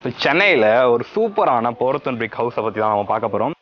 இப்போ சென்னையில் ஒரு சூப்பரான போரத்தன் பிரிக் ஹவுஸை பற்றி தான் நம்ம பார்க்க போகிறோம்.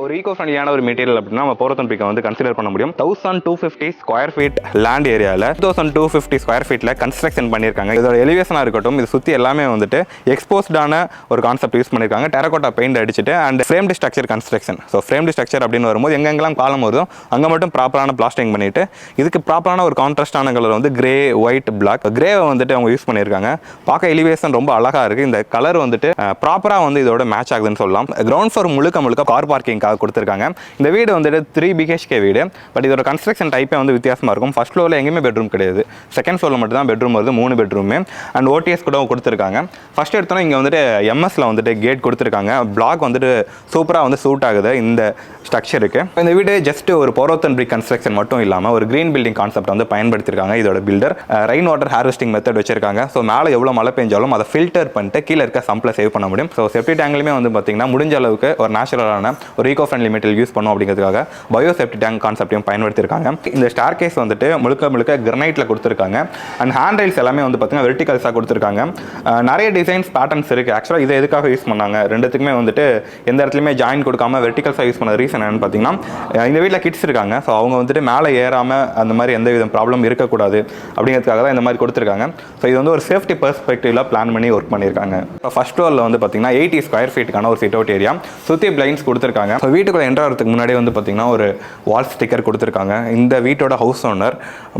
ஒரு ஈகோ ஃப்ரெண்ட்லியான ஒரு மெட்டீரியல் அப்படின்னா நம்ம போரத்தன் பிரிக்கை வந்து கன்சிடர் பண்ண முடியும். 1250 ஸ்கொயர் ஃபீட் லேண்ட் ஏரியாவில் 2250 ஸ்கொயர் ஃபீட்டில் கன்ஸ்ட்ரக்ஷன் பண்ணியிருக்காங்க. இதோட எலிவேஷனாக இருக்கட்டும், இது சுற்றி எல்லாமே வந்துட்டு எக்ஸ்போஸ்டான ஒரு கான்செப்ட் யூஸ் பண்ணியிருக்காங்க. டெரகோட்டா பெயிண்ட் அடிச்சுட்டு and framed structure construction. So framed structure அப்படின்னு வரும்போது எங்கெங்கெல்லாம் காலம் வருதோ அங்கே மட்டும் ப்ராப்பரான பிளாஸ்டிங் பண்ணிட்டு இதுக்கு ப்ராப்பரான ஒரு கான்ட்ராஸ்டான கலர் வந்து கிரே, ஒயிட், பிளாக், கிரேவை வந்துட்டு அவங்க யூஸ் பண்ணியிருக்காங்க. பார்க்க எலிவேஷன் ரொம்ப அழகாக இருக்குது. இந்த கலர் வந்துட்டு ப்ராப்பராக வந்து இதோட மேட்ச் ஆகுதுன்னு சொல்லலாம். கிரவுண்ட் ஃப்ளோர் முழுக்க கார் பார்க்கிங் கொடுத்திருக்காங்க. இந்த வீடு வந்துட்டு 3 BHK வீடு. பட் இதோட கன்ஸ்ட்ரக்ஷன் டைப்பே வந்து வித்தியாசமாக இருக்கும். ஃபர்ஸ்ட் ஃப்ளோரில் எங்கேயுமே பெட்ரூம் கிடையாது. செகண்ட் ஃப்ளோரில் மட்டும் தான் பெட்ரூம் வருது. 3 பெட்ரூமே அண்ட் OTS கூட கொடுத்துருக்காங்க. ஃபர்ஸ்ட் எடுத்தோன்னா இங்கே வந்துட்டு MSல வந்துட்டு கேட் கொடுத்துருக்காங்க. பிளாக் வந்துட்டு சூப்பராக வந்து சூட் ஆகுது இந்த ஸ்ட்ரக்சருக்கு. இந்த வீடு ஜஸ்ட் ஒரு போரோத்தன் பிரிக் கன்ஸ்ட்ரக்ஷன் மட்டும் இல்லாமல் ஒரு கிரீன் பில்டிங் கான்செப்ட் வந்து பயன்படுத்திருக்காங்க. இதோட filter rain water harvesting method வச்சிருக்காங்க. ஸோ மேலே எவ்வளோ மழை பெஞ்சாலும் அதை ஃபில்டர் பண்ணிட்டு கீழே இருக்க சம்பில் சேவ் பண்ண முடியும். ஸோ செப்டி டேங்க்லையுமே வந்து பார்த்தீங்கன்னா முடிஞ்ச அளவுக்கு ஒரு நேச்சுரலான ஒரு ஈகோ ஃப்ரெண்ட்லி மெட்டீரியல் யூஸ் பண்ணும் அப்படிங்கிறதுக்காக பயோ சேஃப்டி டேங்க் கான்செப்டையும் பயன்படுத்தியிருக்காங்க. இந்த ஸ்டார் கேஸ் வந்துட்டு முழுக்க கிரனைட்டில் கொடுத்துருக்காங்க. அண்ட் ஹேண்ட் ரைல்ஸ் எல்லாமே வந்து பார்த்தீங்கன்னா வெர்டிகல்ஸாக கொடுத்துருக்காங்க. நிறைய டிசைன்ஸ் பேட்டர்ன்ஸ் இருக்குது. ஆக்சுவலாக இதை எதுக்காக யூஸ் பண்ணாங்க, ரெண்டுத்துக்குமே வந்துட்டு எந்த இடத்துலையுமே ஜாயின் கொடுக்காம வெர்டிகல்ஸாக யூஸ் பண்ண ரீசன் என்னன்னு பார்த்தீங்கன்னா, இந்த வீட்டில் கிட்ஸ் இருக்காங்க. ஸோ அவங்க வந்துட்டு மேலே ஏறாமல் அந்த மாதிரி எந்த வித ப்ராப்ளம் இருக்கக்கூடாது அப்படிங்கிறதுக்காக தான் இந்த மாதிரி கொடுத்துருக்காங்க. ஸோ இது வந்து ஒரு சேஃப்டி பெர்ஸ்பெக்டிவ்ல பிளான் பண்ணி ஒர்க் பண்ணியிருக்காங்க. இப்போ ஃபர்ஸ்ட் ஃப்ளோரில் வந்து பார்த்தீங்கன்னா 80 ஸ்கொயர் ஃபீட்டுக்கான ஒரு சிட் அவுட் ஏரியா, சுற்றி பிளைன்ஸ் கொடுத்துருக்காங்க. ஸோ வீட்டுக்குள்ள என்டர் ஆகிறதுக்கு முன்னாடி வந்து பார்த்தீங்கன்னா ஒரு வால் ஸ்டிக்கர் கொடுத்துருக்காங்க. இந்த வீட்டோட ஹவுஸ் ஓனர்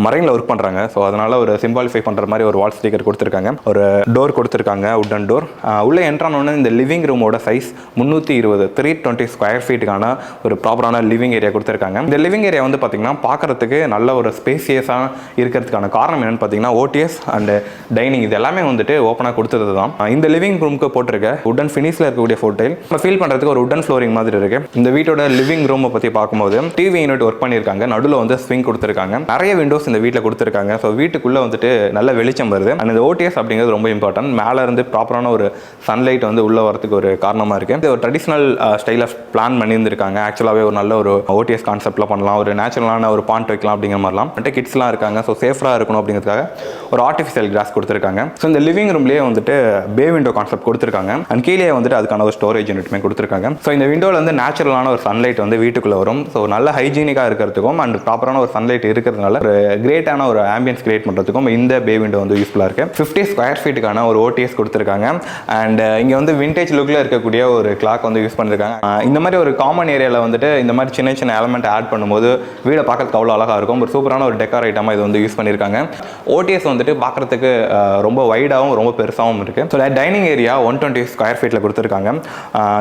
மரைனில் ஒர்க் பண்ணுறாங்க. ஸோ அதனால் ஒரு சிம்பாலிஃபை பண்ணுற மாதிரி ஒரு வால் ஸ்டிக்கர் கொடுத்துருக்காங்க. ஒரு டோர் கொடுத்துருக்காங்க, உட்டன் டோர். உள்ளே என்ட்ரானோன்னு இந்த லிவிங் ரூமோட சைஸ் 320 ஸ்கொயர் ஃபீட்டுக்கான ஒரு ப்ராப்பரான லிவிங் ஏரியா கொடுத்துருக்காங்க. இந்த லிவிங் ஏரியா வந்து பார்த்தீங்கன்னா பார்க்குறதுக்கு நல்ல ஒரு ஸ்பேசியஸாக இருக்கிறதுக்கான காரணம் என்னென்னு பார்த்தீங்கன்னா OTS அண்ட் டைனிங் இது எல்லாமே வந்துட்டு ஓப்பனாக கொடுத்தது தான். இந்த லிவிங் ரூமுக்கு போட்டிருக்க உடன் ஃபினிஷில் இருக்கக்கூடிய ஃபோட்டோயில் ஃபீல் பண்ணுறதுக்கு ஒரு உடன் ஃப்ளோரிங் மாதிரி இருக்குது. இந்த வீட்டோட லிவிங் ரூமை பற்றி பார்க்கும்போது டிவி யூனிட் ஒர்க் பண்ணியிருக்காங்க. நடுவில் வந்து ஸ்விங் கொடுத்துருக்காங்க. நிறைய விண்டோஸ் இந்த வீட்டில் கொடுத்துருக்காங்க. ஸோ வீட்டுக்குள்ளே வந்துட்டு நல்ல வெளிச்சம் வருது. அண்ட் இந்த OTS அப்படிங்கிறது ரொம்ப இம்பார்ட்டன்ட். மேலே இருந்து ப்ராப்பரான ஒரு சன்லைட் வந்து உள்ளே வரதுக்கு ஒரு காரணமாக இருக்குது. இது ஒரு ட்ரெடிஷ்னல் ஸ்டைல் ஆஃப் பிளான் பண்ணியிருந்திருக்காங்க. ஆக்சுவலாகவே ஒரு நல்ல ஒரு OTS கான்செப்டில் பண்ணலாம், ஒரு நேச்சுரலான ஒரு பாண்ட் வைக்கலாம் அப்படிங்கிற மாதிரிலாம். பட் கிட்ஸ்லாம் இருக்காங்க. ஸோ சேஃபாக இருக்கணும் அப்படிங்கிறதுக்காக ஒரு ஆர்டிஃபிஷியல் கிராஸ் கொடுத்துருக்காங்க. ஸோ இந்த லிவிங் ரூம்லேயே வந்துட்டு பே விண்டோ கான்செப்ட் கொடுத்துருக்காங்க. அண்ட் கீழே வந்துட்டு அதுக்கான ஒரு ஸ்டோரேஜ் யூனிட்டுமே கொடுத்துருக்காங்க. ஸோ இந்த விண்டோவில் வந்து நேச்சுரலான ஒரு சன்லைட் வந்து வீட்டுக்குள்ளே வரும். ஸோ நல்ல ஹைஜீனிக்காக இருக்கிறதுக்கும் அண்ட் ப்ராப்பரான ஒரு சன்லைட் இருக்கிறதுனால ஒரு கிரேட்டான ஒரு ஆம்பியன்ஸ் கிரியேட் பண்ணுறதுக்கும் இந்த பே விண்டோ வந்து யூஸ்ஃபுல்லாக இருக்குது. 50 ஸ்கொயர் ஃபீட்டுக்கான ஒரு OTS கொடுத்துருக்காங்க. அண்ட் இங்கே வந்து விண்டேஜ் லுக்கில் இருக்கக்கூடிய ஒரு கிளாக் வந்து யூஸ் பண்ணியிருக்காங்க. இந்த மாதிரி ஒரு காமன் ஏரியாவில் வந்துட்டு இந்த மாதிரி சின்ன எலமெண்ட் ஆட் பண்ணும்போது வீடை பார்க்கறதுக்கு அவ்வளோ அழகாக இருக்கும். ஒரு சூப்பரான ஒரு டெக்கார் ஐட்டமாக இது வந்து யூஸ் பண்ணியிருக்காங்க. OTS வந்துட்டு பார்க்குறதுக்கு ரொம்ப வைடாகவும் ரொம்ப பெருசாகவும் இருக்குது. ஸோ டைனிங் ஏரியா 120 ஸ்கொயர் ஃபீட்டில் கொடுத்துருக்காங்க.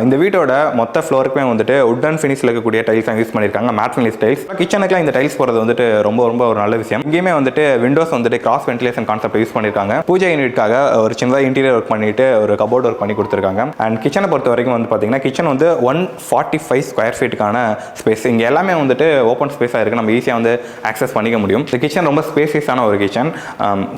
இந்த வீட்டோட மொத்த ஃப்ளோருக்குமே வந்துட்டு உட்டன் ஃபினிஷில் இருக்கக்கூடிய டைல்ஸ் யூஸ் பண்ணியிருக்காங்க. Matte finish tiles. கிச்சனுக்குலாம் இந்த டைல்ஸ் போகிறது வந்துட்டு ரொம்ப ஒரு நல்ல விஷயம். இங்கேயுமே வந்துட்டு விண்டோஸ் வந்துட்டு கிராஸ் வென்டிலேஷன் கான்செப்ட் யூஸ் பண்ணியிருக்காங்க. பூஜை யூனிட்காக ஒரு சின்னதாக இன்டீரியர் ஒர்க் பண்ணிட்டு ஒரு கபோர்ட் ஒர்க் பண்ணி கொடுத்துருக்காங்க. அண்ட் கிச்சனை பொறுத்த வரைக்கும் வந்து பார்த்தீங்கன்னா கிச்சன் வந்து 145 ஸ்கொயர் ஃபீட்டுக்கான ஸ்பேஸ். இங்கே எல்லாமே வந்துட்டு ஓப்பன் ஸ்பேஸாக இருக்குது. நம்ம ஈஸியாக வந்து ஆக்சஸ் பண்ணிக்க முடியும். இந்த கிச்சன் ரொம்ப ஸ்பேசியஸான ஒரு கிச்சன்.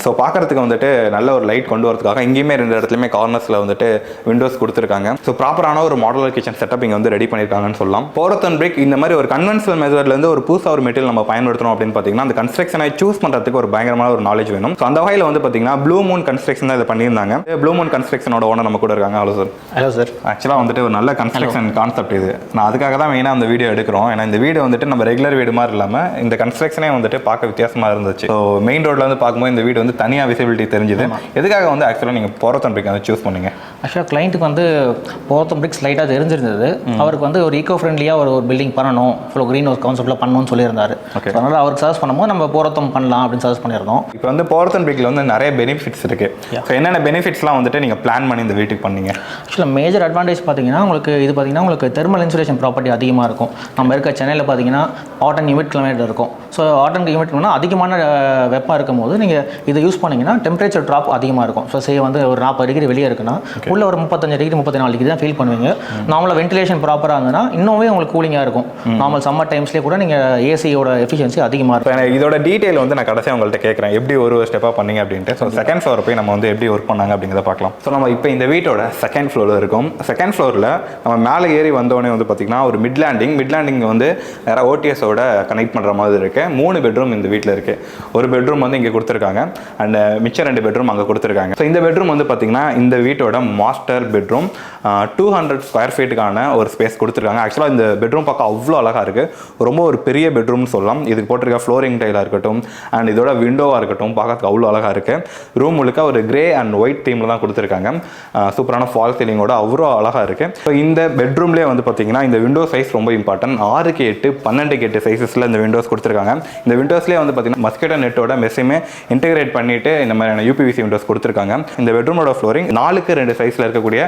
ஸோ பார்க்கறதுக்கு வந்துட்டு நல்ல ஒரு லைட் கொண்டு வரதுக்காக இங்கேயுமே 2 இடத்துலையுமே கார்னர்ஸில் வந்துட்டு விண்டோஸ் கொடுத்துருக்காங்க. ஸோ ப்ராப்பரான ஒரு மாடலர் கிச்சன் செட்டப் இங்கே வந்து ரெடி பண்ணியிருக்காங்கன்னு சொல்லலாம். போரத்தன் பிரிக் இந்த மாதிரி ஒரு கன்வென்ஷனல் மெத்தட்லேருந்து ஒரு புதுசாக ஒரு மெட்டீரியல் நம்ம பயன்படுத்தணும் அப்படின்னு பார்த்தீங்கன்னா அந்த கன்ஸ்ட்ரக்ஷனை சூஸ் பண்ணுறதுக்கு ஒரு பயங்கரமான ஒரு நாலேஜ் வேணும். ஸோ அந்த வகையில் வந்து பார்த்தீங்கன்னா ப்ளூமூன் கன்ஸ்ட்ரக்ஷன் தான் இதை பண்ணியிருந்தாங்க. ப்ளூமூன் கன்ஸ்ட்ரக்ஷனோட ஓனர் நம்ம கூட இருக்காங்க. Hello sir. Hello sir. ஆக்சுவலாக வந்துட்டு ஒரு நல்ல கன்ஸ்ட்ரக்ஷன் கான்செப்ட் இது. நான் அதுக்காக தான் மெயினாக அந்த வீடியோ எடுக்கிறோம். ஏன்னா இந்த வீடு வந்துட்டு நம்ம ரெகுலர் வீடு மாதிரி இல்லாமல் இந்த கன்ஸ்ட்ரக்ஷனே வந்துட்டு பார்க்க வித்தியாசமாக இருந்துச்சு. ஸோ மெயின் ரோட்ல வந்து பார்க்கும்போது இந்த வீடு வந்து தனியாக விசிபிலிட்டி தெரிஞ்சுது. எதுக்காக வந்து ஆக்சுவலாக நீங்கள் போரத்தன் பிரிக் வந்து சூஸ் பண்ணீங்க? ஆக்சுவலாக கிளைண்ட்டுக்கு வந்து போரத்தன் பிரிக்ஸ் லைட்டாக தெரிஞ்சிருந்தது. அவருக்கு வந்து ஒரு ஈகோ ஃப்ரெண்ட்லியாக ஒரு பில்டிங் பண்ணணும், ஃபுல்லோ க்ரீன் ஒரு கான்செப்ட்டில் பண்ணணும்னு சொல்லியிருந்தாரு. அதனால் அவருக்கு சஜஸ்ட் பண்ணும்போது நம்ம போரத்தம் பண்ணலாம் அப்படின்னு சஜஸ்ட் பண்ணியிருந்தோம். இப்போ வந்து போரத்தன் பிரிக்கில் வந்து நிறைய பெனிஃபிட்ஸ் இருக்குது. ஸோ என்னென்ன பெனிஃபிட்ஸ்லாம் வந்துட்டு நீங்கள் பிளான் பண்ணி இந்த வீட்டுக்கு பண்ணீங்க? ஆக்சுவலாக மேஜர் அட்வான்டேஜ் பார்த்தீங்கன்னா உங்களுக்கு தெர்மல் இன்சுலேஷன் ப்ராப்பர்ட்டி அதிகமாக இருக்கும். நம்ம இருக்க சென்னையில் பார்த்தீங்கன்னா ஹாட் அண்ட் ஹியூமிட் கிளைமேட் இருக்கும். ஸோ ஹாட் அண்ட் ஹியூமிட்னா அதிகமான வெப்பம் இருக்கும் போது நீங்கள் இதை யூஸ் பண்ணிங்கன்னா டெம்பரேச்சர் ட்ராப் அதிகமாக இருக்கும். ஸோ வந்து ஒரு 40 டிகிரி வெளியே இருக்குன்னா உள்ள ஒரு 35 டிகிரி 34 டிகிரி தான் ஃபீல் பண்ணுவீங்க. நார்மலாக வென்டிலேஷன் ப்ராப்பராக இருந்ததுன்னா இன்னுமே உங்களுக்கு கூலிங்காக இருக்கும். நார்மல் சம்மர் டைம்ஸ்லேயே கூட நீங்கள் ஏசியோட எஃபிஷியன்சி அதிகமாக இருக்கும். இதோட டீட்டெயில் வந்து நான் கடைசியாக உங்கள்கிட்ட கேட்குறேன், எப்படி ஒரு ஸ்டெப்பாக பண்ணீங்க அப்படின்ட்டு. ஸோ செகண்ட் ஃப்ளோர் போய் நம்ம வந்து எப்படி ஒர்க் பண்ணாங்க அப்படிங்கிறத பார்க்கலாம். ஸோ நம்ம இப்போ இந்த வீட்டோட செகண்ட் ஃப்ளோரில் இருக்கும். செகண்ட் ஃப்ளோரில் நம்ம மேலே ஏறி வந்தோடனே வந்து பார்த்திங்கன்னா ஒரு மிட் லேண்டிங் வந்து வேறு ஓடிஎஸோட கனெக்ட் பண்ணுற மாதிரி இருக்குது. 3 பெட்ரூம் இந்த வீட்டில் இருக்குது. ஒரு பெட்ரூம் வந்து இங்கே கொடுத்துருக்காங்க அண்ட் மிச்சம் 2 பெட்ரூம் அங்கே கொடுத்துருக்காங்க. ஸோ இந்த பெட்ரூம் வந்து பார்த்திங்கன்னா இந்த வீட்டோட மாஸ்டர் பெட்ரூம் 200 ஸ்கொயர் ஃபீட்டுக்கான ஒரு ஸ்பேஸ் கொடுத்துருக்காங்க. ஆக்சுவலாக இந்த பெட்ரூம் பார்க்க அவ்வளோ அழகாக இருக்குது. ரொம்ப ஒரு பெரிய பெட்ரூம்னு சொல்லலாம். இதுக்கு போட்டிருக்க ஃப்ளோரிங் டைலாக இருக்கட்டும் அண்ட் இதோட விண்டோவாக இருக்கட்டும் பார்க்கறதுக்கு அவ்வளோ அழகாக இருக்குது. ரூம் முழுக்க ஒரு கிரே அண்ட் ஒயிட் தீமில் தான் கொடுத்துருக்காங்க. சூப்பரான ஃபால் சீலிங்கோட அவ்வளோ அழகாக இருக்குது. ஸோ இந்த பெட்ரூம்லேயே வந்து பார்த்திங்கன்னா இந்த விண்டோ சைஸ் ரொம்ப இம்பார்ட்டன்ட். 6x8 12x8 சைஸஸில் இந்த விண்டோஸ் கொடுத்துருக்காங்க. இந்த விண்டோஸ்லேயே வந்து பார்த்திங்கன்னா மஸ்கிட்டோ நெட்டோட மெஸ்ஸுமே இன்டெகிரேட் பண்ணிவிட்டு இந்த மாதிரியான யூபிவிசி விண்டோஸ் கொடுத்துருக்காங்க. இந்த பெட்ரூமோட ஃப்ளோரிங் 4x2 சைஸில் இருக்கக்கூடிய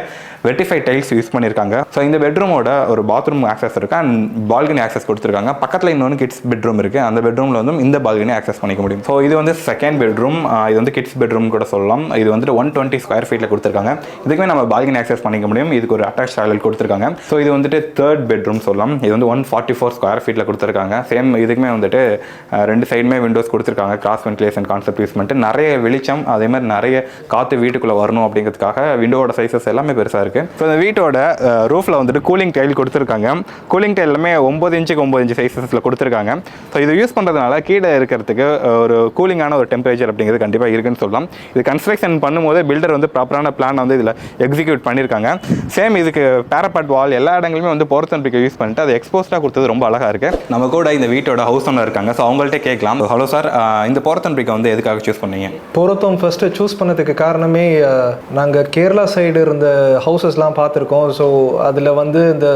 வெட்டிஃபைட் டைல்ஸ் யூஸ் பண்ணியிருக்காங்க. ஸோ இந்த பெட்ரூமோட ஒரு பாத்ரூம் ஆக்சஸ் இருக்குது அண்ட் பால்கனி ஆக்சஸ் கொடுத்துருக்காங்க. பக்கத்தில் இன்னொன்று கிட்ஸ் பெட்ரூம் இருக்குது. அந்த பெட்ரூமில் வந்து இந்த பால்கனி ஆக்சஸ் பண்ணிக்க முடியும். ஸோ இது வந்து செகண்ட் பெட்ரூம். இது வந்து கிட்ஸ் பெட்ரூம் கூட சொல்லலாம். இது வந்துட்டு 120 ஸ்கொயர் ஃபீட்டில் கொடுத்துருக்காங்க. இதுக்குமே நம்ம பால்கனி ஆக்சஸ் பண்ணிக்க முடியும். இதுக்கு ஒரு அட்டாச் டாய்லெட் கொடுத்துருக்காங்க. ஸோ இது வந்துட்டு தேர்ட் பெட்ரூம் சொல்லலாம். இது வந்து 144 ஸ்கொயர் ஃபீட்டில் கொடுத்துருக்காங்க. சேம் இதுக்குமே வந்துட்டு 2 சைடுமே விண்டோஸ் கொடுத்துருக்காங்க. கிராஸ் வென்டிலேஷன் கான்செப்ட் யூஸ் பண்ணிட்டு நிறைய வெளிச்சம் அதே மாதிரி நிறைய காற்று வீட்டுக்குள்ளே வரணும் அப்படிங்கிறதுக்காக விண்டோட சைஸஸ் எல்லாமே பெருசாக இருக்குது. ஸோ இந்த வீட்டோட ரூஃபில் வந்துட்டு கூலிங் டைல் கொடுத்துருக்காங்க. கூலிங் டைல் எல்லாமே 9 இன்ச்சுக்கு 9 இன்ச்சு சைஸஸில் கொடுத்துருக்காங்க. ஸோ இது யூஸ் பண்ணுறதுனால கீழே இருக்கிறதுக்கு ஒரு கூலிங்கான ஒரு டெம்பரேச்சர் அப்படிங்கிறது கண்டிப்பாக இருக்குன்னு சொல்லலாம். இது கன்ஸ்ட்ரக்ஷன் பண்ணும்போது பில்டர் வந்து ப்ராப்பரான பிளான் வந்து இதில் எக்ஸிக்யூட் பண்ணியிருக்காங்க. சேம் இதுக்கு பேரப்பட் வால் எல்லா இடங்களுமே வந்து போரத்தன் பிரிக்கை யூஸ் பண்ணிட்டு அதை எக்ஸ்போஸ்டாக கொடுத்தது ரொம்ப அழகாக இருக்குது. நம்ம கூட இந்த வீட்டோட ஹவுஸ் ஓனர் இருக்காங்க. ஸோ அவங்கள்ட்ட கேட்கலாம். ஹலோ சார், இந்த போரத்தன் பிரிக்கை வந்து எதுக்காக சூஸ் பண்ணீங்க? போரத்தம் ஃபஸ்ட்டு சூஸ் பண்ணதுக்கு காரணமே நாங்கள் கேரளா சைடு இருந்த ஹவுசஸ்லாம் பார்த்துருக்கோம். ஸோ அதில் வந்து இந்த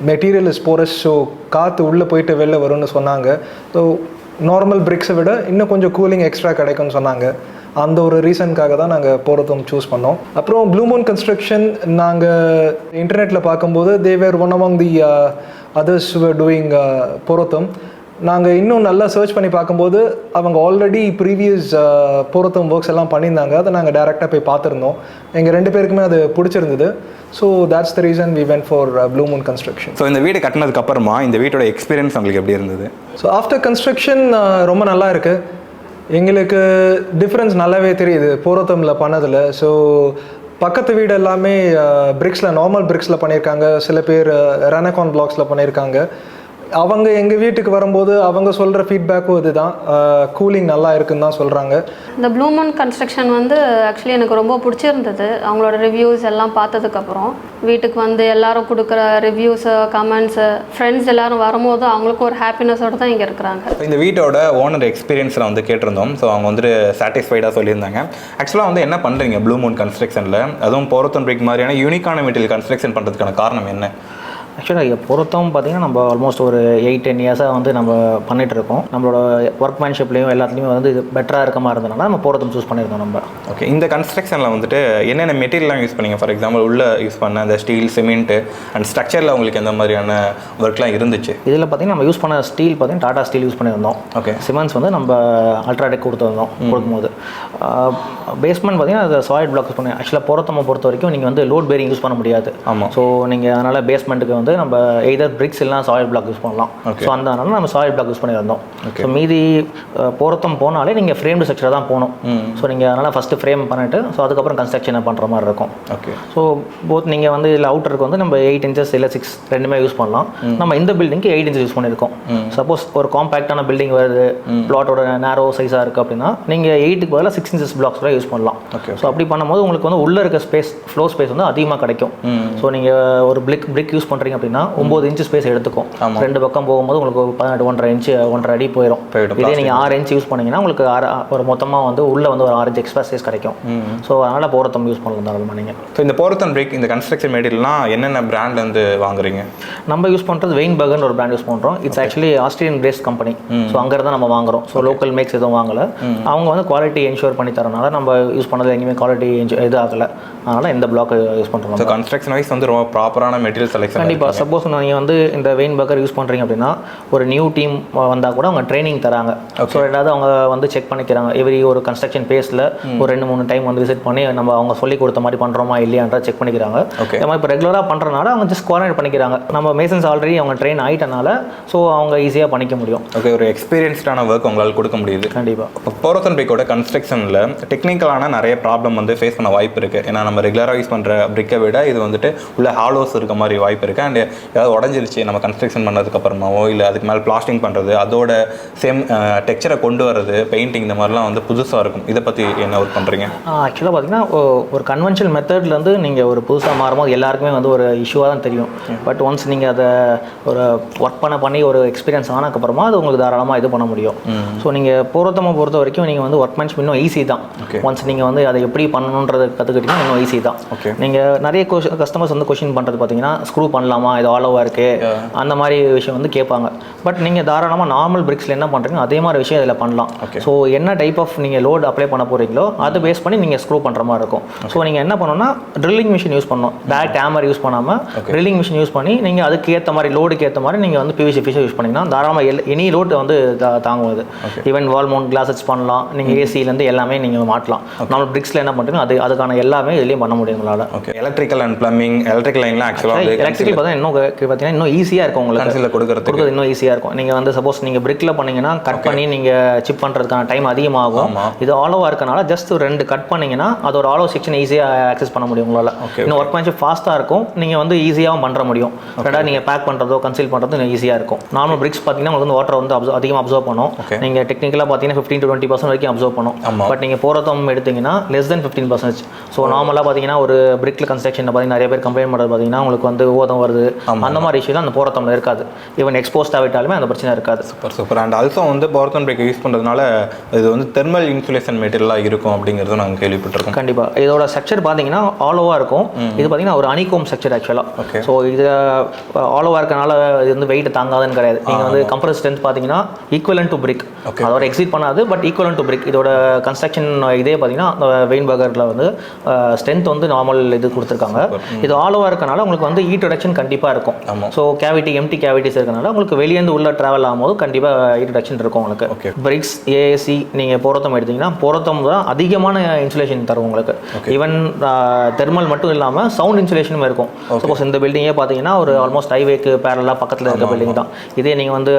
மெட்டீரியல் இஸ் போரஸ். ஸோ காற்று உள்ளே போயிட்டு வெளில வரும்னு சொன்னாங்க. ஸோ நார்மல் பிரிக்ஸை விட இன்னும் கொஞ்சம் கூலிங் எக்ஸ்ட்ரா கிடைக்கும்னு சொன்னாங்க. அந்த ஒரு ரீசனுக்காக தான் நாங்கள் போரத்தம் சூஸ் பண்ணோம். அப்புறம் ப்ளூமூன் கன்ஸ்ட்ரக்ஷன் நாங்கள் இன்டர்நெட்டில் பார்க்கும்போது they were one among the others were doing போரத்தம். நாங்கள் இன்னும் நல்லா சர்ச் பண்ணி பார்க்கும்போது அவங்க ஆல்ரெடி ப்ரீவியஸ் போரத்தம் ஒர்க்ஸ் எல்லாம் பண்ணியிருந்தாங்க. அதை நாங்கள் டேரெக்டாக போய் பார்த்துருந்தோம். எங்கள் 2 பேருக்குமே அது பிடிச்சிருந்தது. So that's the reason we went for blue moon construction. So இந்த வீடு கட்டினதுக்கு அப்புறமா இந்த வீட்டோட எக்ஸ்பீரியன்ஸ் உங்களுக்கு எப்படி இருந்தது? ஸோ ஆஃப்டர் கன்ஸ்ட்ரக்ஷன் ரொம்ப நல்லா இருக்குது. எங்களுக்கு டிஃப்ரென்ஸ் நல்லாவே தெரியுது போரத்தமில் பண்ணதில். ஸோ பக்கத்து வீடு எல்லாமே பிரிக்ஸில் நார்மல் பிரிக்ஸில் பண்ணியிருக்காங்க. சில பேர் ரெனகான் பிளாக்ஸில் பண்ணியிருக்காங்க. அவங்க எங்கள் வீட்டுக்கு வரும்போது அவங்க சொல்கிற ஃபீட்பேக்கும் இதுதான், கூலிங் நல்லா இருக்குன்னு தான் சொல்கிறாங்க. இந்த ப்ளூமூன் கன்ஸ்ட்ரக்ஷன் வந்து ஆக்சுவலி எனக்கு ரொம்ப பிடிச்சிருந்தது. அவங்களோட ரிவ்யூஸ் எல்லாம் பார்த்ததுக்கப்புறம் வீட்டுக்கு வந்து எல்லாரும் கொடுக்குற ரிவ்யூஸு கமெண்ட்ஸு ஃப்ரெண்ட்ஸ் எல்லோரும் வரும்போது அவங்களுக்கும் ஒரு ஹாப்பினஸோடு தான் இங்கே இருக்கிறாங்க. இந்த வீட்டோட ஓனர் எக்ஸ்பீரியன்ஸில் வந்து கேட்டிருந்தோம். ஸோ அவங்க வந்துட்டு சாட்டிஸ்ஃபைடாக சொல்லியிருந்தாங்க. ஆக்சுவலாக வந்து என்ன பண்ணுறீங்க ப்ளூமூன் கன்ஸ்ட்ரக்ஷனில், அதுவும் போரத்தன் பிரிக் மாதிரியான யூனிக்கான மெட்டீரியல் கன்ஸ்ட்ரக்ஷன் பண்ணுறதுக்கான காரணம் என்ன? ஆக்சுவலாக பொருத்தம் பார்த்திங்கன்னா நம்ம ஆல்மோஸ்ட் ஒரு 8-10 இயர்ஸாக வந்து நம்ம பண்ணிகிட்டு இருக்கோம். நம்மளோட ஒர்க்மேன்ஷிப்லேயும் எல்லாத்துலேயுமே வந்து இது பெட்டராக இருக்க மாதிரி இருந்ததுனால நம்ம பொருத்தம் சூஸ் பண்ணியிருந்தோம் நம்ம. ஓகே, இந்த கன்ஸ்ட்ரக்ஷனில் வந்துட்டு என்னென்ன மெட்டீரியல்லாம் யூஸ் பண்ணிங்க? ஃபார் எக்ஸாம்பிள் உள்ள யூஸ் பண்ண அந்த ஸ்டீல், சிமெண்ட்டு அண்ட் ஸ்ட்ரக்சரில் உங்களுக்கு எந்த மாதிரியான ஒர்க்லாம் இருந்துச்சு? இதில் பார்த்திங்கன்னா நம்ம யூஸ் பண்ண ஸ்டீல் பார்த்திங்கன்னா டாடா ஸ்டீல் யூஸ் பண்ணியிருந்தோம். ஓகே, சிமெண்ட்ஸ் வந்து நம்ம அல்ட்ராடெக் கொடுக்கும்போது பேஸ்மெண்ட் பார்த்திங்கன்னா அது சாலிட் பிளாக் யூஸ் பண்ணி. ஆக்சுவலாக பொருத்தமை பொறுத்த வரைக்கும் நீங்கள் வந்து லோட் பேரிங் யூஸ் பண்ண முடியாது. ஆமாம். ஸோ நீங்கள் அதனால் பேஸ்மெண்ட்டுக்கு வந்து நம்ம எய்தர் பிரிக்ஸ் இல்லைனா சாலிட் பிளாக் யூஸ் பண்ணலாம். ஸோ அதனால நம்ம சாலிட் பிளாக் யூஸ் பண்ணியிருந்தோம். ஸோ மீதி பொருத்தம் போனாலே நீங்கள் ஃப்ரேம்டு ஸ்ட்ரக்சர் தான் போகணும். ஸோ நீங்கள் அதனால் ஃபஸ்ட்டு ஃப்ரேம் பண்ணிவிட்டு ஸோ அதுக்கப்புறம் கன்ஸ்ட்ரக்ஷனை பண்ணுற மாதிரி இருக்கும். ஓகே, ஸோ போத் நீங்கள் வந்து இதில் அவுட்டருக்கு வந்து நம்ம 8 inches இல்லை 6 ரெண்டுமே யூஸ் பண்ணலாம். நம்ம இந்த பில்டிங்க்கு 8 inches யூஸ் பண்ணியிருக்கோம். சப்போஸ் ஒரு காம்பேக்டான பில்டிங் வருது, பிளாட்டோட நேரோ சைஸாக இருக்குது அப்படின்னா நீங்கள் 8க்கு பதிலாக 6 inches பிளாக்ஸ் கூட யூஸ் பண்ணலாம். ஸோ அப்படி பண்ணும்போது உங்களுக்கு வந்து உள்ளே இருக்க ஸ்பேஸ், ஃப்ளோர் ஸ்பேஸ் வந்து அதிகமாக கிடைக்கும். ஸோ நீங்கள் ஒரு பிரிக் யூஸ் பண்ணுறீங்க அப்படின்னா 9 inch ஸ்பேஸ் எடுத்துக்கும். 2 பக்கம் போகும்போது உங்களுக்கு 18 1.5 inch 1.5 அடி போயிடும். இதே நீங்கள் 6 inch யூஸ் பண்ணிங்கன்னா உங்களுக்கு ஒரு மொத்தமாக வந்து உள்ளே வந்து ஒரு 6 inch எக்ஸ்ட்ரா ஸ்பேஸ் கிடைக்கும். ஸோ அதனால் போரத்தம் யூஸ் பண்ணலாம் தாராளமாக நீங்கள். ஸோ இந்த போரத்தன் பிரிக் இந்த கன்ஸ்ட்ரக்ஷன் மெட்டீரியல்லாம் என்னென்ன பிராண்ட்லேருந்து வாங்குறீங்க? நம்ம யூஸ் பண்ணுறது வெயின்பர்கன் ஒரு பிராண்ட் யூஸ் பண்ணுறோம். It's actually Austrian based company. So அங்கேருந்து நம்ம வாங்குறோம். ஸோ லோக்கல் மேக்ஸ் எதுவும் வாங்கலை. அவங்க வந்து குவாலிட்டி என்ஷூர் பண்ணி தரனால நம்ம யூஸ் பண்ணது எங்கேயுமே குவாலிட்டி இது ஆகலை. அதனால் இந்த பிளாக் யூஸ் பண்ணுறோம். ஸோ கன்ஸ்ட்ரக்ஷன் வைஸ் வந்து ரொம்ப ப்ராப்பரான மெட்டீரியல் செலெக்ஷன். கண்டிப்பாக கண்டிப்பாக சப்போஸ் நீங்கள் வந்து இந்த வெயின் பக்கர் யூஸ் பண்ணுறீங்க அப்படின்னா ஒரு நியூ டீம் வந்தால் கூட அவங்க ட்ரைனிங் தராங்க. ஸோ ரெண்டாவது அவங்க வந்து செக் பண்ணிக்கிறாங்க எவ்ரி ஒரு கன்ஸ்ட்ரக்ஷன் பேஸில் ஒரு 2-3 டைம் வந்து விசிட் பண்ணி நம்ம அவங்க சொல்லி கொடுத்த மாதிரி பண்ணுறோமா இல்லையான்ற செக் பண்ணிக்கிறாங்க. இந்த மாதிரி இப்போ ரெகுலராக பண்ணுறதுனால அவங்க ஜஸ்ட் கோஆர்டினேட் பண்ணிக்கிறாங்க. நம்ம மேசன்ஸ் ஆல்ரெடி அவங்க ட்ரெயின் ஆகிட்டனால ஸோ அவங்க ஈஸியாக பண்ணிக்க முடியும். ஓகே, ஒரு எக்ஸ்பீரியன்ஸ்டான ஒர்க் உங்களால் கொடுக்க முடியுது. கண்டிப்பாக. இப்போ போரோத்தர்ம் பிரிக்கோட கன்ஸ்ட்ரக்ஷனில் டெக்னிக்கலான நிறைய ப்ராப்ளம் வந்து ஃபேஸ் பண்ண வாய்ப்பு இருக்குது. ஏன்னா நம்ம ரெகுலராக யூஸ் பண்ணுற பிரிக்கை விட இது வந்துட்டு உள்ள ஹாலோஸ் இருக்க மாதிரி வாய்ப்பு இருக்குது. அண்ட் ஏதாவது உடஞ்சிருச்சு நம்ம கன்ஸ்ட்ரக்ஷன் பண்ணதுக்கு அப்புறமாவோ இல்லை அதுக்கு மேலே பிளாஸ்டிங் பண்ணுறது, அதோட சேம் டெக்ஸ்சரை கொண்டு வரது, பெயிண்டிங் இந்த மாதிரிலாம் வந்து புதுசாக இருக்கும். இதை பற்றி என்ன ஒர்க் பண்ணுறீங்க? ஆக்சுவலாக பார்த்தீங்கன்னா ஒரு கன்வென்ஷனல் மெத்தட்லேருந்து நீங்கள் ஒரு புதுசாக மாறும்போது எல்லாருக்குமே வந்து ஒரு இஷ்யூவாக தான் தெரியும். பட் ஒன்ஸ் நீங்கள் அதை ஒரு ஒர்க் பண்ணி ஒரு எக்ஸ்பீரியன்ஸ் ஆனதுக்கப்புறமா அது உங்களுக்கு தாராளமாக இது பண்ண முடியும். ஸோ நீங்கள் போரோத்தமை பொறுத்த வரைக்கும் நீங்கள் வந்து ஒர்க்மேன்ஷிப் இன்னும் ஈஸி தான். ஒன்ஸ் நீங்கள் வந்து அதை எப்படி பண்ணணுன்றதை கற்றுக்கிட்டீங்கன்னா இன்னும் ஈஸி தான். நீங்கள் நிறைய கஸ்டமர்ஸ் வந்து கொஸ்டின் பண்ணுறது பார்த்தீங்கன்னா ஸ்க்ரூ பண்ணலாமா, இது ஆலோவாக இருக்குது, அந்த மாதிரி விஷயம் வந்து கேட்பாங்க. பட் நீங்கள் தாராளமாக நார்மல் பிரிக்ஸில் என்ன பண்ணுறீங்க அதே மாதிரி விஷயம் இதில் பண்ணலாம். ஸோ என்ன டைப் ஆஃப் நீங்கள் லோடு அப்ளை பண்ண போகிறீங்களோ அதை பேஸ் பண்ணி நீங்கள் ஸ்க்ரூ பண்ணுற மாதிரி இருக்கும். ஸோ நீங்கள் என்ன பண்ணணும்னா ட்ரில்லிங் மிஷின் யூஸ் பண்ணணும். டேரக்ட் ஹேமர் யூஸ் பண்ணாமல் ட்ரில்லிங் மிஷின் யூஸ் பண்ணி நீங்கள் அதுக்கு ஏற்ற மாதிரி லோடுக்கு ஏற்ற மாதிரி நீங்கள் வந்து பிவிசி ஃபிஷர் யூஸ் பண்ணிங்கன்னா தாராளமாக எனி லோடு வந்து தாங்கும். அது ஈவன் வால் மவுண்ட் கிளாஸஸ் பண்ணலாம். நீங்கள் ஏசிலேருந்து எல்லாமே நீங்கள் மாட்டலாம். நார்மல் பிரிக்ஸில் என்ன பண்ணுறீங்க அதுக்கான எல்லாமே இதுலேயும் பண்ண முடியும் உங்களால். Okay, electrical and plumbing, electrical லைன்லாம் ஆக்சுவலாக எலக்ட்ரிக்கல் பார்த்தீங்கன்னா இன்னும் ஈஸியாக இருக்கும் உங்களுக்கு கொடுக்குறது இன்னும் ஈஸியாக இருக்கும். நீங்கள் வந்து சப்போஸ் நீங்கள் பிரிக்கில் பண்ணீங்கன்னா கட் பண்ணி நீங்கள் சிப் பண்ணுறதுக்கான டைம் அதிகமாகும். இது ஆலோவாக இருக்கனால ஜஸ்ட் 2 கட் பண்ணிங்கன்னா அதோட ஆலோ செக்ஷன் ஈஸியாக ஆக்சஸ் பண்ண முடியும் உங்களால். இன்னும் ஒர்க்மேன்ஷிப் ஃபாஸ்ட்டாக இருக்கும். நீங்கள் வந்து ஈஸியாகவும் பண்ணுற முடியும். ரெண்டாவது நீங்கள் பேக் பண்ணுறதோ கன்சீல் பண்ணுறதோ இன்னும் ஈஸியாக இருக்கும். நார்மல் பிரிக்ஸ் பார்த்தீங்கன்னா உங்களுக்கு வந்து வாட்டர் வந்து அதிகமாக அப்சர்வ் பண்ணும். நீங்கள் டெக்னிக்கலாக பார்த்தீங்கன்னா 15-20% வரைக்கும் அப்சர்வ் பண்ணும். பட் நீங்கள் போரோத்தம் எடுத்தீங்கன்னா less than 15%. ஸோ நார்மலாக பார்த்தீங்கன்னா ஒரு பிரிக்கில் கன்ஸ்ட்ரக்ஷனில் பார்த்தீங்கன்னா நிறைய பேர் கம்ப்ளைண்ட் பண்ணுறது பார்த்தீங்கன்னா உங்களுக்கு வந்து ஓதம் வருது, அந்த மாதிரி விஷயம் அந்த போரோத்தம்ல இருக்காது. ஈவன் எக்ஸ்போஸ்ட் ஆகிட்டாலுமே அந்த பிரச்சனை இருக்காது. சூப்பர். அண்ட் ஆல்சோ வந்து போரோத்தம் பிரிக் யூஸ் பண்ணுறதுனால இது வந்து தெர்மல் இன்சுலேஷன் மெட்டீரியலாக இருக்கும் அப்படிங்கிறது நாங்கள் கேள்விப்பட்டிருக்கோம். கண்டிப்பாக. இதோட ஸ்ட்ரக்சர் பார்த்தீங்கன்னா ஆலோவாக இருக்கும். இது பார்த்தீங்கன்னா ஒரு அனிகோம் ஸ்ட்ரக்சர் ஆக்சுவலாக. ஸோ இது ஆலோவாக இருக்கனால இது வந்து வெயிட் தாங்காதுன்னு கிடையாது. நீங்கள் வந்து கம்ப்ரஸ் ஸ்ட்ரென்த் பார்த்தீங்கன்னா ஈக்குவலன்ட் டு பிரிக், அதோட எக்ஸிட் பண்ணாது, பட் ஈக்குவலன்ட் டு பிரிக். இதோட கன்ஸ்ட்ரக்ஷன் இதே பார்த்தீங்கன்னா வெயின் பர்கரில் வந்து ஸ்ட்ரென்த் வந்து நார்மல் இது கொடுத்துருக்காங்க. இது ஆலோவாக இருக்கனால உங்களுக்கு வந்து ஹீட் ரிடக்ஷன் கண்டிப்பாக இருக்கும். ஸோ எம்டி கேவிட்டிஸ் இருக்கனால உங்களுக்கு வெளியேந்து உள்ள ட்ராவல் ஆகும்போது கண்டிப்பாக ஹீட் ரிடக்ஷன் இருக்கும் உங்களுக்கு. பிரிக்ஸ், ஏஏசி நீங்கள் போரோத்தம் எடுத்தீங்கன்னா போரோத்தம் தான் அதிகமான இன்சுலேஷன் தரும் உங்களுக்கு. ஈவன் தெர்மல் மட்டும் இல்லாமல் சவுண்ட் இன்சுலேஷனும் இருக்கும். சப்போஸ் இந்த பில்டிங்கே பார்த்தீங்கன்னா ஒரு ஆல்மோஸ்ட் ஹைவேக்கு பேரலாக பக்கத்தில் இருக்க பில்டிங் தான். இதே நீங்கள் வந்து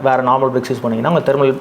வேறு நார்மல் பிரிக்ஸ் யூஸ் பண்ணிங்கன்னா உங்களுக்கு தெர்மல்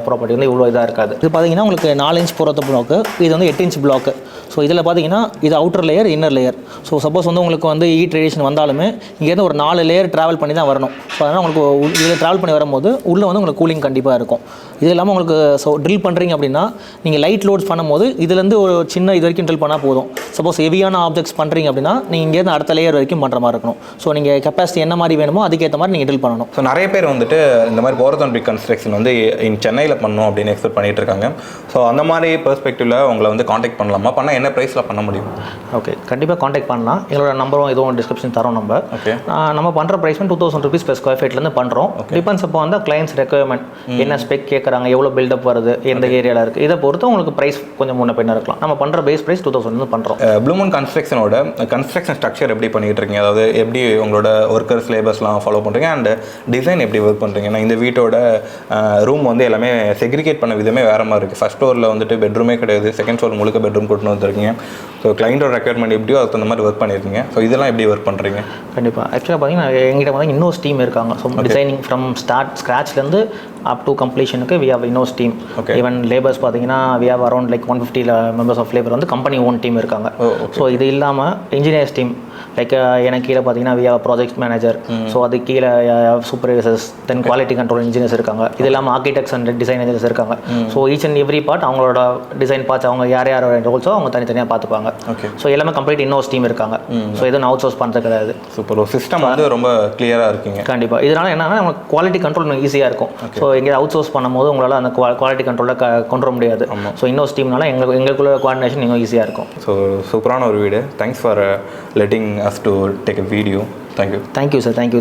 ப்ராப்பர்ட்டி வந்து இவ்வளோ இதாக இருக்காது. இது பார்த்தீங்கன்னா உங்களுக்கு 4 இன்ச் போரோத்த பிளாக்கு, இது வந்து 8 இன்ச் பிளாக்கு. ஸோ இதில் பார்த்தீங்கன்னா இது outer layer, inner layer. So suppose வந்து உங்களுக்கு வந்து ஹீட் ரேடியேஷன் வந்தாலுமே இங்கேருந்து ஒரு 4 லேயர் ட்ராவல் பண்ணி தான் வரணும். ஸோ அதனால் உங்களுக்கு இதில் ட்ராவல் பண்ணி வரும்போது உள்ளே வந்து உங்களுக்கு கூலிங் கண்டிப்பாக இருக்கும். இது இல்லாமல் உங்களுக்கு ட்ரில் பண்ணுறீங்க அப்படின்னா நீங்கள் லைட் லோட்ஸ் பண்ணும்போது இதுலேருந்து ஒரு சின்ன இது வரைக்கும் ட்ரில் பண்ணால் போதும். சப்போஸ் ஹெவியான ஆப்ஜெக்ட்ஸ் பண்ணுறீங்க அப்படின்னா நீங்கள் இங்கேருந்து அடுத்த லேயர் வரைக்கும் பண்ணுற மாதிரி இருக்கணும். ஸோ நீங்கள் கெப்பாசிட்டி என்ன மாதிரி வேணுமோ அதுக்கேற்ற மாதிரி நீங்கள் ட்ரில் பண்ணணும். ஸோ நிறைய பேர் வந்துட்டு இந்த மாதிரி போரோத்தம் பிரிக் கன்ஸ்ட்ரக்ஷன் வந்து சென்னையில் பண்ணணும் அப்படின்னு எக்ஸ்பெக்ட் பண்ணிட்டு இருக்காங்க. ஸோ அந்த மாதிரி பெர்ஸ்பெக்டிவில் உங்களை வந்து காண்டாக்ட் பண்ணலாமா? பண்ணால் என்ன ப்ரைஸில் பண்ண முடியும்? ஓகே, கண்டிப்பாக காண்டாக்ட் பண்ணலாம். எங்களோட நம்பரும் எதுவும் டிஸ்கிரிப்ஷன் தரோம். நம்ம பண்ணுற ப்ரைஸ் வந்து 2000 rupees per square feetலேருந்து பண்ணுறோம். டிபெண்ட்ஸ் அப்போ வந்து கிளைண்ட்ஸ் ரெக்குயர்மெண்ட், என்ன ஸ்பெக் கேட்குறாங்க, எவ்வளோ பில்டப் வருது, எந்த ஏரியாவில் இருக்குது, இதை பொறுத்து உங்களுக்கு ப்ரைஸ் கொஞ்சம் முன்ன பின்ன இருக்கலாம். நம்ம பண்ணுற பேஸ் ப்ரைஸ் 2000 பண்ணுறோம். ப்ளூமூன் கன்ஸ்ட்ரக்ஷனோட கன்ஸ்ட்ரக்ஷன் ஸ்ட்ரக்சர் எப்படி பண்ணிட்டு இருக்கீங்க? அதாவது எப்படி உங்களோட ஒர்க்கர்ஸ் லேபர்ஸ்லாம் ஃபாலோ பண்ணுறீங்க அண்ட் டிசைன் எப்படி ஒர்க் பண்ணுறீங்க? ஏன்னா இந்த வீட்டோட ரூம் வந்து எல்லாமே செக்ரிகேட் பண்ண விதமே வேறு மாதிரி இருக்குது. ஃபர்ஸ்ட் ஃப்ளோரில் வந்துட்டு பெட்ரூமே கிடையாது, செகண்ட் ஃப்ளோர் முழுக்க பெட்ரூம் கொண்டு வந்துருக்கீங்க. ஸோ கிளைண்டோட ரெக்யர்மெண்ட் எப்படியோ அதுக்கு அந்த மாதிரி ஒர்க் பண்ணியிருக்கீங்க. ஸோ இதெல்லாம் எப்படி ஒர்க் பண்ணுறீங்க? கண்டிப்பாக. ஆக்சுவலாக பார்த்தீங்கன்னா எங்கிட்ட வந்து இன்னொரு டீம் இருக்காங்க. ஸோ டிசைனிங் ஃப்ரம் ஸ்க்ராட்ச்லேருந்து அப் டு கம்ப்ளீஷனுக்கு we have in house team. Even labours பார்த்தீங்கன்னா we have around like 150 members of labour வந்து கம்பெனி ஓன் டீம் இருக்காங்க. ஸோ இது இல்லாமல் இன்ஜினியர்ஸ் டீம் லைக் எனக்கு கீழே பார்த்தீங்கன்னா we have project manager. So அது கீழே supervisors, then quality control engineers இருக்காங்க. இது இல்லாமல் ஆர்கிடெக்ட்ஸ் அண்ட் டிசைன் இன்ஜினியர்ஸ் இருக்காங்க. So each and every part அவங்களோட டிசைன் பார்ட்ஸ் அவங்க யார் ரோல்ஸோ அவங்க தனித்தனியாக பார்த்துப்பாங்க. ஸோ எல்லாமே கம்ப்ளீட் இன்னோஸ் டீம் இருக்காங்க. ஸோ எதுவும் அவுட் சோர்ஸ் பண்ணுறது கிடையாது. சூப்பர். சிஸ்டம் வந்து ரொம்ப கிளியராக இருக்குங்க. கண்டிப்பாக. இதனால் என்னன்னா நமக்கு குவாலிட்டி கண்ட்ரோல் ஈஸியாக இருக்கும். ஸோ எங்கே அவுட் சோர்ஸ் பண்ணும்போது உங்களால் அந்த குவாலிட்டி கண்ட்ரோலில் கொண்டு வர முடியாது. ஸோ இன்னோஸ் டீம்னால எங்களுக்குள்ள கோஆர்டினேஷன் இன்னும் ஈஸியாக இருக்கும். ஸோ சூப்பரான ஒரு வீடு. Thanks for letting us to take a video. Thank you. Thank you sir, thank you.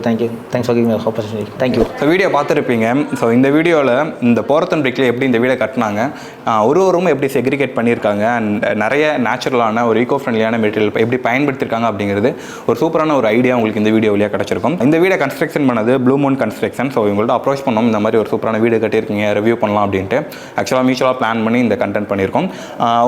Thanks for giving opportunity. Thank you. So video பார்த்துருப்பீங்க. ஸோ இந்த வீடியோவில் இந்த போரத்தன் பிரிக்கில் எப்படி இந்த வீடை கட்டினாங்க, ஒரு ரூம் எப்படி செக்ரிகேட் பண்ணியிருக்காங்க, அண்ட் நிறைய நேச்சுரலான ஒரு ஈகோ ஃப்ரெண்ட்லியான மெட்டீரியல் எப்படி பயன்படுத்தியிருக்காங்க அப்படிங்கிறது ஒரு சூப்பரான ஒரு ஐடியா உங்களுக்கு இந்த வீடியோ வழியாக கிடச்சிருக்கும். இந்த வீடை கன்ஸ்ட்ரக்ஷன் பண்ணது ப்ளூமூன் கன்ஸ்ட்ரக்ஷன். ஸோ இவங்கள்ட்ட அப்ரோச் பண்ணோம், இந்த மாதிரி ஒரு சூப்பரான வீடு கட்டியிருக்கீங்க, ரிவ்யூ பண்ணலாம் அப்படின்ட்டு. ஆக்சுவலாக மியூச்சுவலாக பிளான் பண்ணி இந்த கண்டென்ட் பண்ணியிருக்கோம்.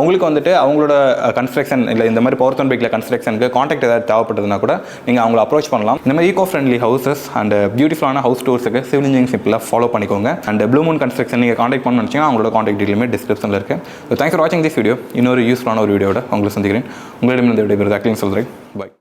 உங்களுக்கு வந்துட்டு அவங்களோட கன்ஸ்ட்ரக்ஷன் இல்லை இந்த மாதிரி போரத்தன் பிரிக்கில் கன்ஸ்ட்ரக்ஷனுக்கு காண்டாக்ட் ஏதாவது தேவைப்பட்டதுன்னா கூட நீங்கள் அவங்கள அப்ரோச் பண்ணலாம். இந்த மாதிரி ஈகோ ஃப்ரெண்ட்லி ஹவுசஸ் அண்ட் பியூட்டிஃபுல்லான ஹவுஸ் டூர்ஸுக்கு சிவில் இன்ஜினியரிங் சிம்பிளாக ஃபாலோ பண்ணிக்கோங்க. அண்ட் ப்ளூமூன் கன்ஸ்ட்ரக்ஷன் நீங்கள் காண்டாக்ட் பண்ணணும்னு நினச்சிங்கன்னா அவங்களோட காண்டாக்ட் டீட்டெயிலுமே டிஸ்கிரிப்ஷனில் இருக்குது. ஸோ தேங்க்ஸ் ஃபார் வாட்சிங் திஸ் வீடியோ. இன்னொரு யூஸ்ஃபுல்லான ஒரு வீடியோட உங்களை சந்திக்கிறேன். உங்களிடம் இந்த விடைபெறுது அக்லிங் சொல்கிறேன். பை.